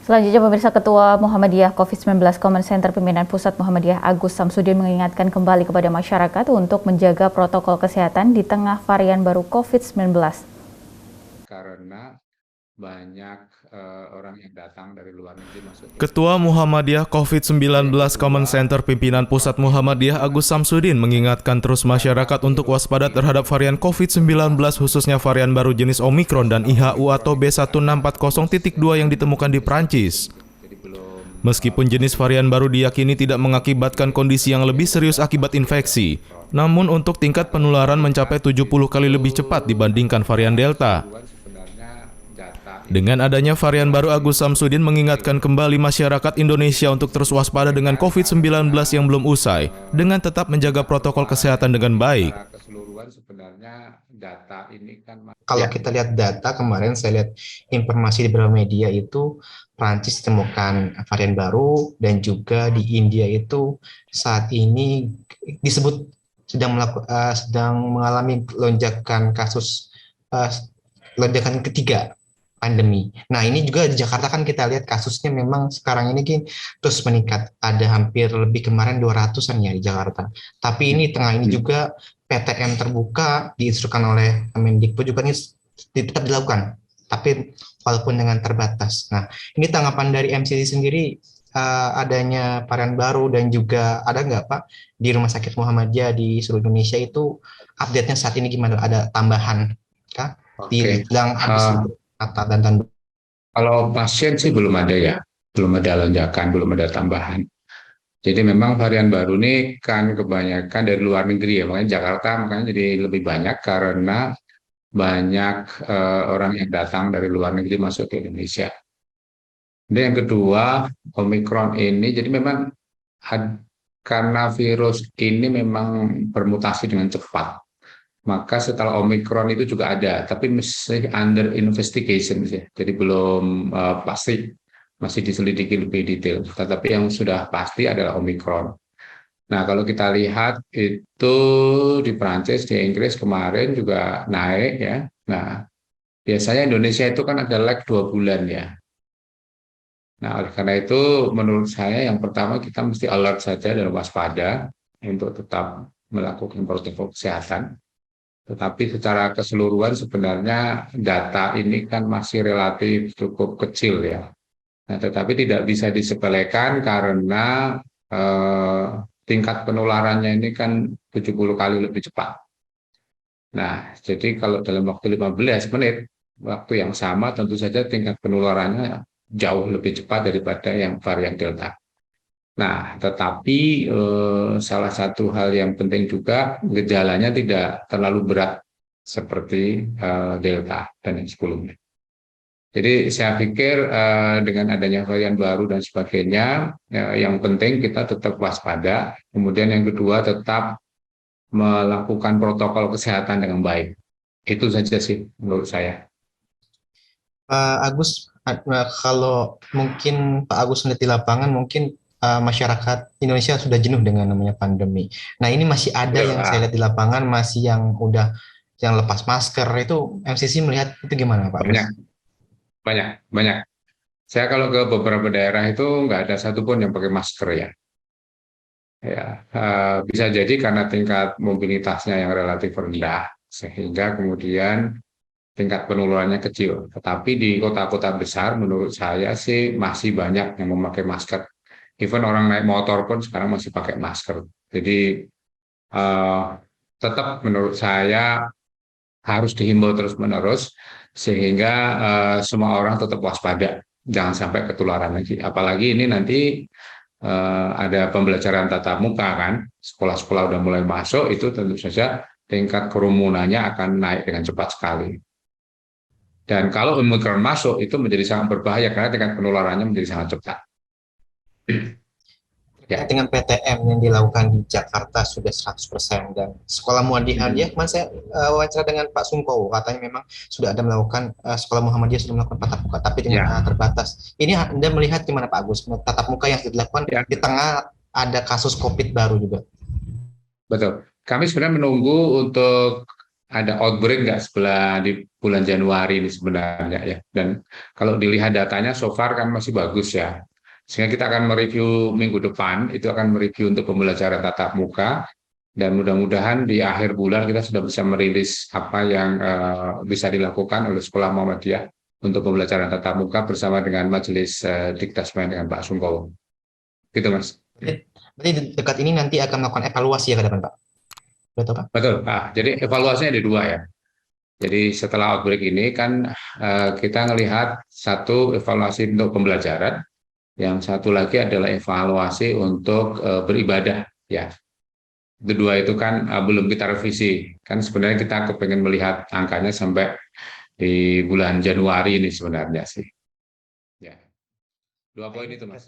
Selanjutnya, pemirsa, Ketua Muhammadiyah COVID-19 Command Center Pimpinan Pusat Muhammadiyah Agus Samsudin mengingatkan kembali kepada masyarakat untuk menjaga protokol kesehatan di tengah varian baru COVID-19. Karena banyak orang yang datang dari luar negeri masuk. Ketua Muhammadiyah COVID-19 Command Center Pimpinan Pusat Muhammadiyah Agus Samsudin mengingatkan terus masyarakat untuk waspada terhadap varian COVID-19 khususnya varian baru jenis Omicron dan IHU atau B1640.2 yang ditemukan di Prancis. Meskipun jenis varian baru diyakini tidak mengakibatkan kondisi yang lebih serius akibat infeksi, namun untuk tingkat penularan mencapai 70 kali lebih cepat dibandingkan varian Delta. Dengan adanya varian baru, Agus Samsudin mengingatkan kembali masyarakat Indonesia untuk terus waspada dengan COVID-19 yang belum usai, dengan tetap menjaga protokol kesehatan dengan baik. Kalau kita lihat data kemarin, saya lihat informasi di beberapa media itu Prancis ditemukan varian baru, dan juga di India itu saat ini disebut sedang mengalami lonjakan kasus, lonjakan ketiga pandemi. Nah, ini juga di Jakarta kan kita lihat kasusnya memang sekarang ini terus meningkat. Ada hampir lebih kemarin 200-an ya di Jakarta. Tapi ini tengah ini juga PTM terbuka diinstruksikan oleh Kemendikbud juga ini tetap dilakukan, tapi walaupun dengan terbatas. Nah, ini tanggapan dari MCC sendiri adanya varian baru, dan juga ada nggak Pak di Rumah Sakit Muhammadiyah di seluruh Indonesia itu update-nya saat ini gimana? Ada tambahan kah? Di bidang dan kalau pasien sih belum ada ya, belum ada lonjakan, belum ada tambahan. Jadi memang varian baru ini kan kebanyakan dari luar negeri ya, makanya Jakarta makanya jadi lebih banyak karena banyak orang yang datang dari luar negeri masuk ke Indonesia. Dan yang kedua, Omicron ini jadi memang karena virus ini memang bermutasi dengan cepat. Maka setelah Omicron itu juga ada, tapi masih under investigation sih. Jadi belum pasti, masih diselidiki lebih detail. Tetapi yang sudah pasti adalah Omicron. Nah, kalau kita lihat itu di Prancis, di Inggris kemarin juga naik ya. Nah, biasanya Indonesia itu kan ada lag 2 bulan ya. Nah, oleh karena itu menurut saya yang pertama kita mesti alert saja dan waspada untuk tetap melakukan protokol kesehatan. Tetapi secara keseluruhan sebenarnya data ini kan masih relatif cukup kecil ya. Nah, tetapi tidak bisa disepelekan karena tingkat penularannya ini kan 70 kali lebih cepat. Nah, jadi kalau dalam waktu 15 menit, waktu yang sama tentu saja tingkat penularannya jauh lebih cepat daripada yang varian Delta. Nah, tetapi salah satu hal yang penting juga gejalanya tidak terlalu berat seperti Delta dan yang sebelumnya. Jadi saya pikir dengan adanya varian baru dan sebagainya, yang penting kita tetap waspada. Kemudian yang kedua tetap melakukan protokol kesehatan dengan baik. Itu saja sih menurut saya. Pak Agus, kalau mungkin Pak Agus melihat di lapangan, mungkin masyarakat Indonesia sudah jenuh dengan namanya pandemi. Nah, ini masih ada yang saya lihat di lapangan, masih yang udah yang lepas masker. Itu MCC melihat itu gimana Pak Agus? Banyak. Saya kalau ke beberapa daerah itu nggak ada satupun yang pakai masker ya. Bisa jadi karena tingkat mobilitasnya yang relatif rendah, sehingga kemudian tingkat penularannya kecil. Tetapi di kota-kota besar menurut saya sih masih banyak yang memakai masker. Even orang naik motor pun sekarang masih pakai masker. Jadi tetap menurut saya harus dihimbau terus-menerus sehingga semua orang tetap waspada, jangan sampai ketularan lagi. Apalagi ini nanti ada pembelajaran tatap muka kan, sekolah-sekolah udah mulai masuk, itu tentu saja tingkat kerumunannya akan naik dengan cepat sekali. Dan kalau Omicron masuk itu menjadi sangat berbahaya karena tingkat penularannya menjadi sangat cepat. Ya. Dengan PTM yang dilakukan di Jakarta sudah 100%, dan Sekolah Muhammadiyah, kemarin saya wawancara dengan Pak Sungkowo, katanya memang sudah ada melakukan Sekolah Muhammadiyah sudah melakukan tatap muka, tapi dengan terbatas. Ini Anda melihat gimana Pak Agus, tatap muka yang sudah dilakukan di tengah ada kasus COVID baru juga? Betul. Kami sebenarnya menunggu untuk ada outbreak nggak sebelah di bulan Januari ini sebenarnya ya. Dan kalau dilihat datanya so far kan masih bagus ya. Sehingga kita akan mereview minggu depan, itu akan mereview untuk pembelajaran tatap muka, dan mudah-mudahan di akhir bulan kita sudah bisa merilis apa yang bisa dilakukan oleh Sekolah Muhammadiyah untuk pembelajaran tatap muka bersama dengan Majelis Diktasmen dengan Pak Sungkowo. Gitu Mas. Berarti dekat ini nanti akan melakukan evaluasi ya ke depan, Pak? Betul, Pak? Betul. Jadi evaluasinya ada dua ya. Jadi setelah outbreak ini kan kita melihat satu evaluasi untuk pembelajaran, yang satu lagi adalah evaluasi untuk beribadah ya. Kedua itu kan belum kita revisi. Kan sebenarnya kita kepengen melihat angkanya sampai di bulan Januari ini sebenarnya sih. Ya. Dua poin itu Mas.